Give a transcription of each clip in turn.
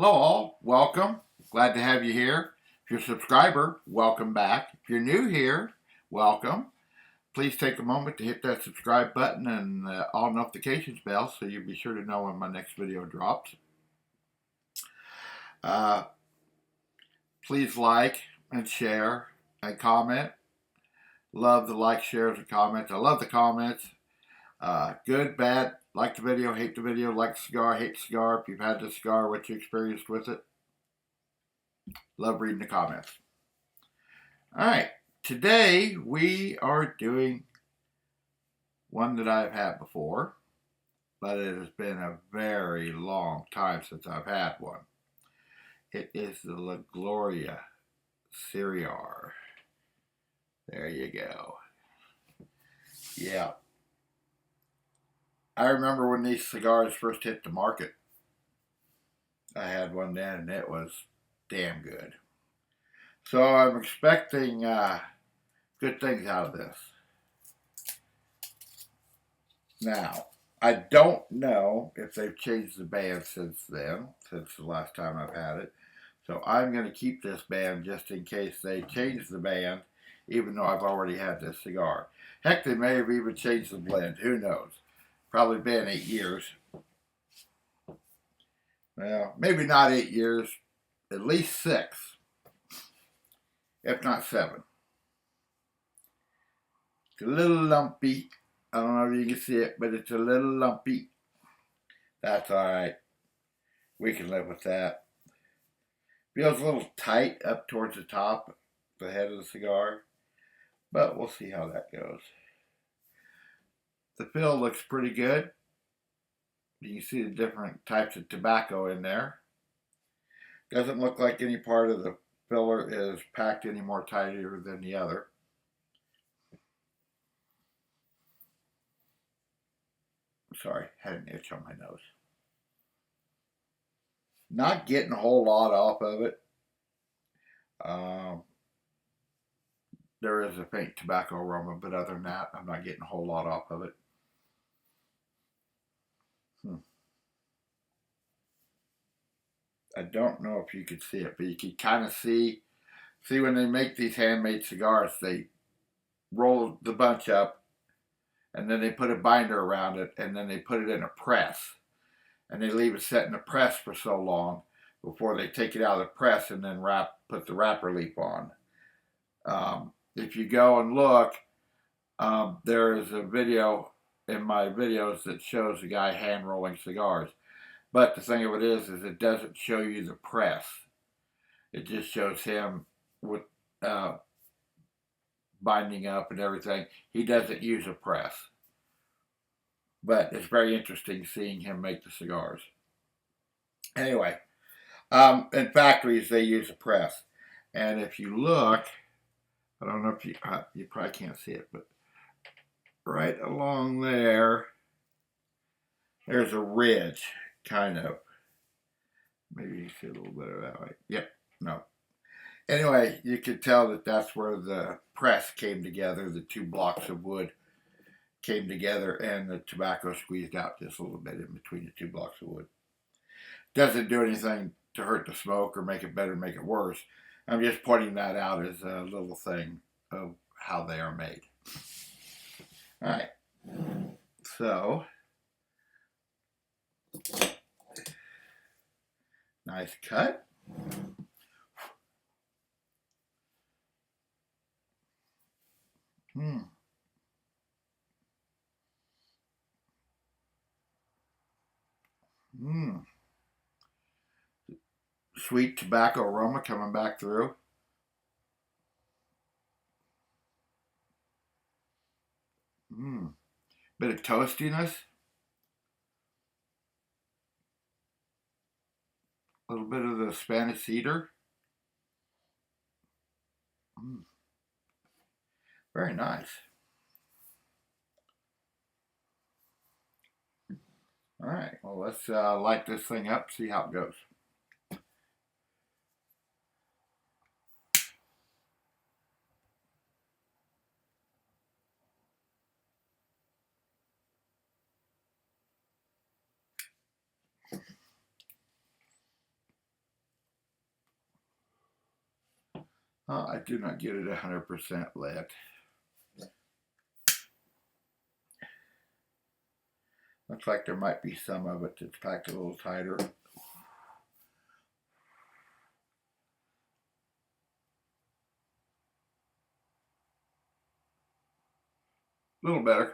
Hello all, welcome. Glad to have you here. If you're a subscriber, welcome back. If you're new here, welcome. Please take a moment to hit that subscribe button and all notifications bell so you'll be sure to know when my next video drops. Please like and share and comment. Love the likes, shares, and comments. I love the comments. Good, bad, like the video, hate the video, like the cigar, hate the cigar. If you've had the cigar, what you experienced with it. Love reading the comments. All right, today we are doing one that I've had before, but it has been a very long time since I've had one. It is the La Gloria Cigar. There you go. Yeah. I remember when these cigars first hit the market. I had one then and it was damn good. So I'm expecting good things out of this. Now, I don't know if they've changed the band since then, since the last time I've had it. So I'm going to keep this band just in case they change the band, even though I've already had this cigar. Heck, they may have even changed the blend. Who knows? Probably been 8 years. Well, maybe not 8 years, at least 6, if not 7. It's a little lumpy. I don't know if you can see it, but it's a little lumpy. That's alright. We can live with that. Feels a little tight up towards the top, the head of the cigar, but we'll see how that goes. The fill looks pretty good. You can see the different types of tobacco in there. Doesn't look like any part of the filler is packed any more tighter than the other. Sorry, had an itch on my nose. Not getting a whole lot off of it. There is a faint tobacco aroma, but other than that, I'm not getting a whole lot off of it. I don't know if you could see it, but you can kind of see when they make these handmade cigars, they roll the bunch up and then they put a binder around it and then they put it in a press and they leave it set in the press for so long before they take it out of the press and then put the wrapper leaf on. If you go and look, there is a video in my videos that shows a guy hand rolling cigars. But the thing of it is it doesn't show you the press. It just shows him with binding up and everything. He doesn't use a press. But it's very interesting seeing him make the cigars. Anyway, in factories they use a press. And if you look, I don't know if you probably can't see it, but right along there, there's a ridge. Kind of. Maybe you see a little bit of that way. Yep. No. Anyway, you could tell that that's where the press came together. The 2 blocks of wood came together and the tobacco squeezed out just a little bit in between the 2 blocks of wood. Doesn't do anything to hurt the smoke or make it better, make it worse. I'm just pointing that out as a little thing of how they are made. All right. So, nice cut. Sweet tobacco aroma coming back through. Bit of toastiness. A little bit of the Spanish cedar. Very nice. All right, well, let's light this thing up, see how it goes. I do not get it 100% lit. Looks like there might be some of it that's packed a little tighter. A little better.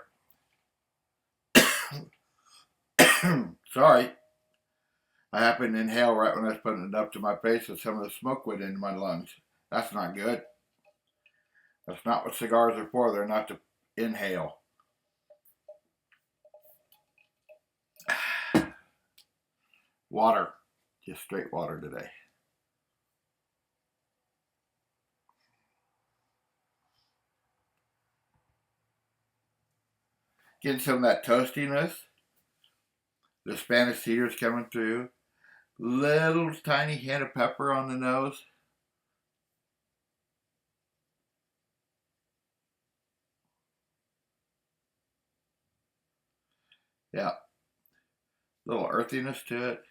Sorry. I happened to inhale right when I was putting it up to my face, and some of the smoke went into my lungs. That's not good. That's not what cigars are for. They're not to inhale. Water. Just straight water today. Getting some of that toastiness. The Spanish cedar's coming through. Little tiny hint of pepper on the nose. Yeah. Little earthiness to it.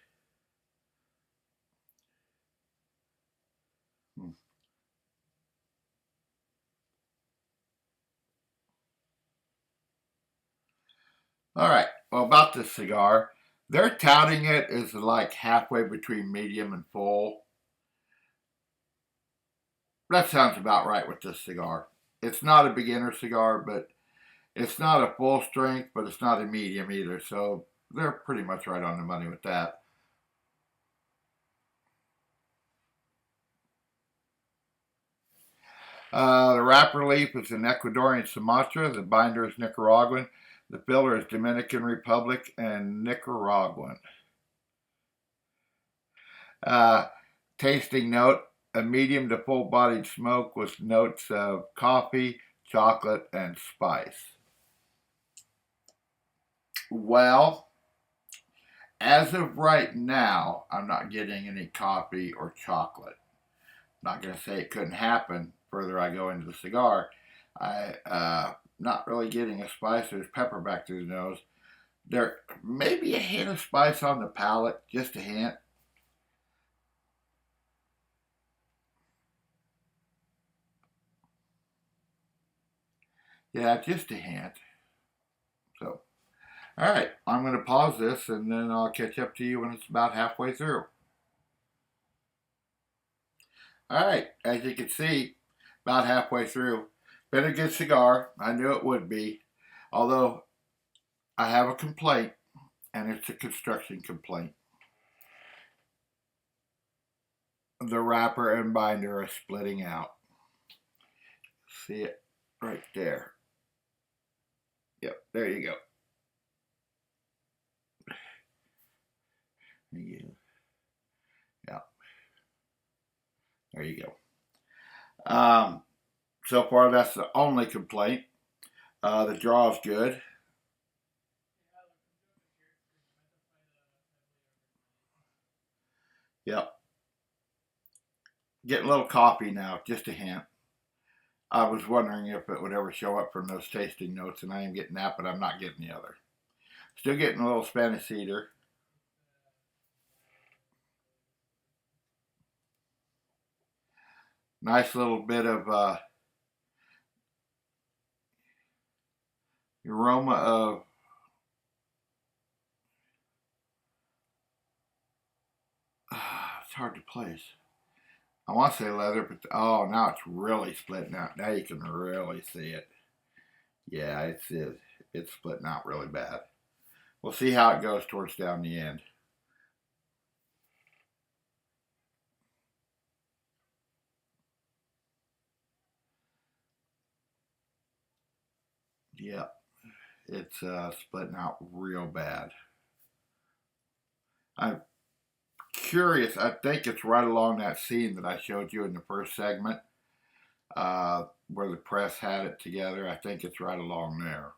All right. Well, about this cigar, they're touting it as like halfway between medium and full. That sounds about right with this cigar. It's not a beginner cigar, but it's not a full strength, but it's not a medium either. So they're pretty much right on the money with that. The wrapper leaf is an Ecuadorian Sumatra. The binder is Nicaraguan. The filler is Dominican Republic and Nicaraguan. Tasting note, a medium to full-bodied smoke with notes of coffee, chocolate, and spice. Well, as of right now, I'm not getting any coffee or chocolate. I'm not going to say it couldn't happen further I go into the cigar. Not really getting a spice. There's pepper back through the nose. There may be a hint of spice on the palate, just a hint. Yeah, just a hint. So, all right, I'm going to pause this and then I'll catch up to you when it's about halfway through. All right, as you can see, about halfway through. Been a good cigar. I knew it would be. Although I have a complaint, and it's a construction complaint. The wrapper and binder are splitting out. See it right there. Yep, there you go. Yeah, there you go. So far, that's the only complaint. The draw is good. Yep. Getting a little coffee now, just a hint. I was wondering if it would ever show up from those tasting notes, and I am getting that, but I'm not getting the other. Still getting a little Spanish cedar. Nice little bit of aroma of it's hard to place. I want to say leather, but oh, now it's really splitting out. Now you can really see it. Yeah, it's splitting out really bad. We'll see how it goes towards down the end. Yeah, it's splitting out real bad. I'm curious. I think it's right along that seam that I showed you in the first segment, where the press had it together. I think it's right along there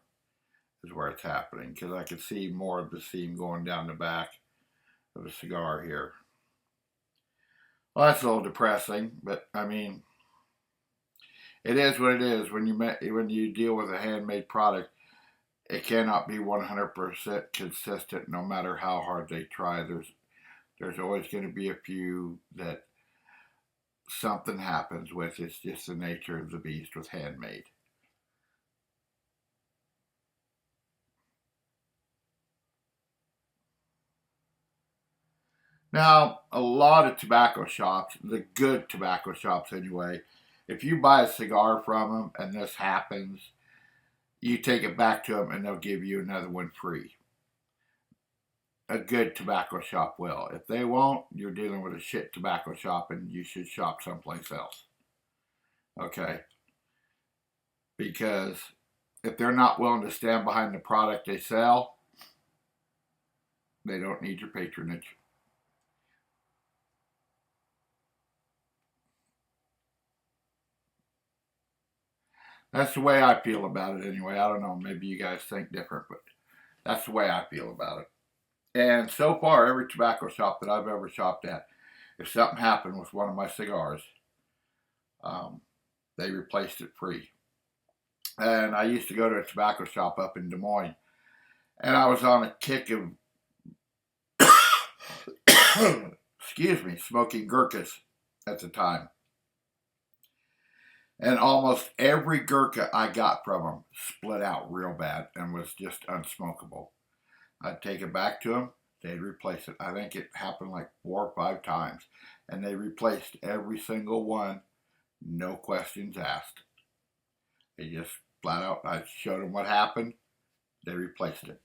is where it's happening, because I could see more of the seam going down the back of the cigar here. Well, that's a little depressing, but I mean, it is what it is. When you deal with a handmade product, it cannot be 100% consistent, no matter how hard they try. There's always going to be a few that something happens with it. It's just the nature of the beast with handmade. Now, a lot of tobacco shops, the good tobacco shops anyway, if you buy a cigar from them and this happens, you take it back to them and they'll give you another one free. A good tobacco shop will. If they won't, you're dealing with a shit tobacco shop and you should shop someplace else. Okay? Because if they're not willing to stand behind the product they sell, they don't need your patronage. That's the way I feel about it anyway. I don't know, maybe you guys think different, but that's the way I feel about it. And so far, every tobacco shop that I've ever shopped at, if something happened with one of my cigars, they replaced it free. And I used to go to a tobacco shop up in Des Moines, and I was on a kick of, excuse me, smoking Gurkhas at the time. And almost every Gurkha I got from them split out real bad and was just unsmokable. I'd take it back to them, they'd replace it. I think it happened like 4 or 5 times. And they replaced every single one, no questions asked. They just flat out, I showed them what happened, they replaced it.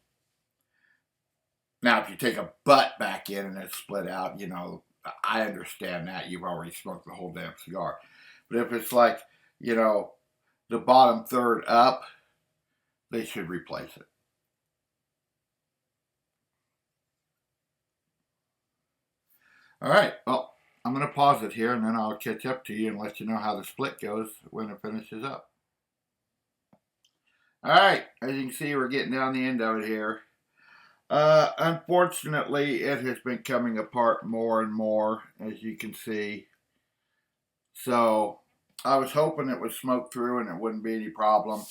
Now, if you take a butt back in and it's split out, you know, I understand that. You've already smoked the whole damn cigar. But if it's like, you know, the bottom third up, they should replace it. All right, well, I'm going to pause it here and then I'll catch up to you and let you know how the split goes when it finishes up. All right, as you can see, we're getting down the end of it here. Unfortunately, it has been coming apart more and more, as you can see. So, I was hoping it would smoke through and it wouldn't be any problem,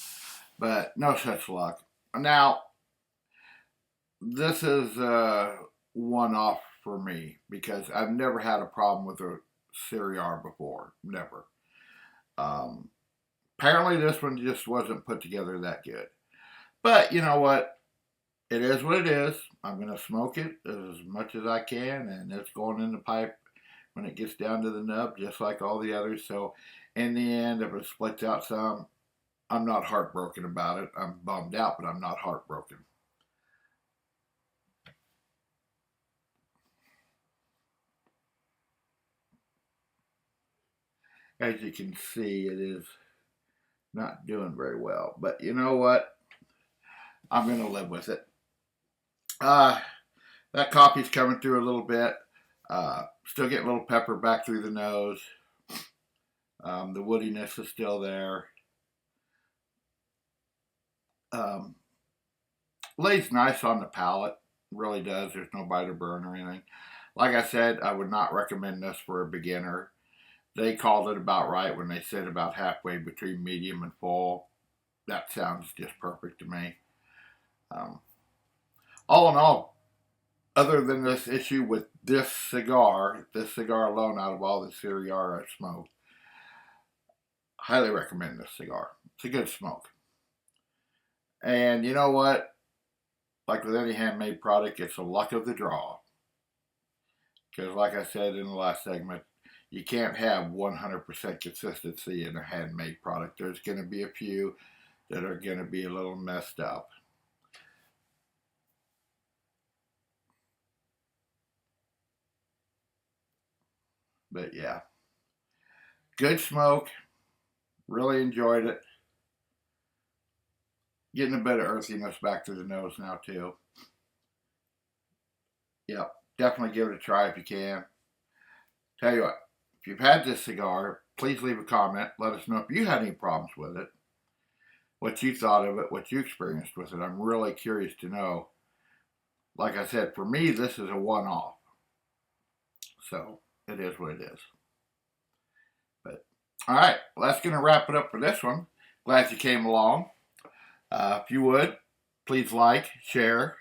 but no such luck. Now, this is one-off for me because I've never had a problem with a Cigar before. Never. Apparently, this one just wasn't put together that good. But you know what? It is what it is. I'm going to smoke it as much as I can, and it's going in the pipe when it gets down to the nub, just like all the others. So, in the end, if it splits out some, I'm not heartbroken about it. I'm bummed out, but I'm not heartbroken. As you can see, it is not doing very well. But you know what? I'm going to live with it. That coffee's coming through a little bit. Still getting a little pepper back through the nose. The woodiness is still there. Lays nice on the palate. Really does. There's no bite or burn or anything. Like I said, I would not recommend this for a beginner. They called it about right when they said about halfway between medium and full. That sounds just perfect to me. All in all, other than this issue with this cigar alone out of all the cigar I've smoked, highly recommend this cigar. It's a good smoke. And you know what? Like with any handmade product, it's the luck of the draw. Because like I said in the last segment, you can't have 100% consistency in a handmade product. There's going to be a few that are going to be a little messed up. But yeah, good smoke. Really enjoyed it. Getting a bit of earthiness back to the nose now too. Yep, definitely give it a try if you can. Tell you what, if you've had this cigar, please leave a comment. Let us know if you had any problems with it, what you thought of it, what you experienced with it. I'm really curious to know. Like I said, for me, this is a one-off. So, it is what it is. But, all right, well, that's going to wrap it up for this one. Glad you came along. If you would, please like, share,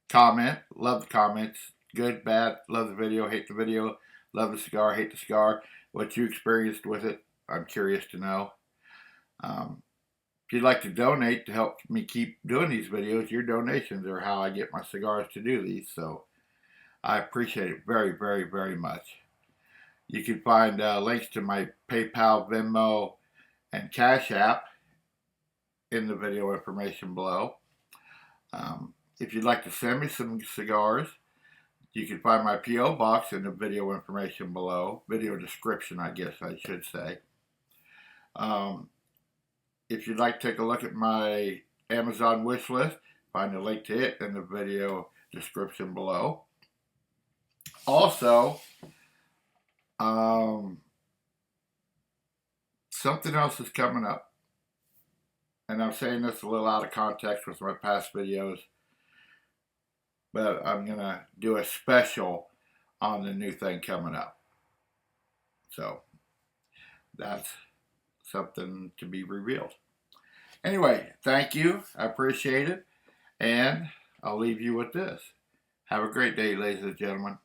comment. Love the comments. Good, bad, love the video, hate the video. Love the cigar, hate the cigar. What you experienced with it, I'm curious to know. If you'd like to donate to help me keep doing these videos, your donations are how I get my cigars to do these. So I appreciate it very, very, very much. You can find links to my PayPal, Venmo, and Cash App in the video information below. If you'd like to send me some cigars, you can find my P.O. box in the video information below. Video description, I guess I should say. If you'd like to take a look at my Amazon wish list, find a link to it in the video description below. Also, something else is coming up. And I'm saying this a little out of context with my past videos, but I'm going to do a special on the new thing coming up. So that's something to be revealed. Anyway, thank you. I appreciate it. And I'll leave you with this. Have a great day, ladies and gentlemen.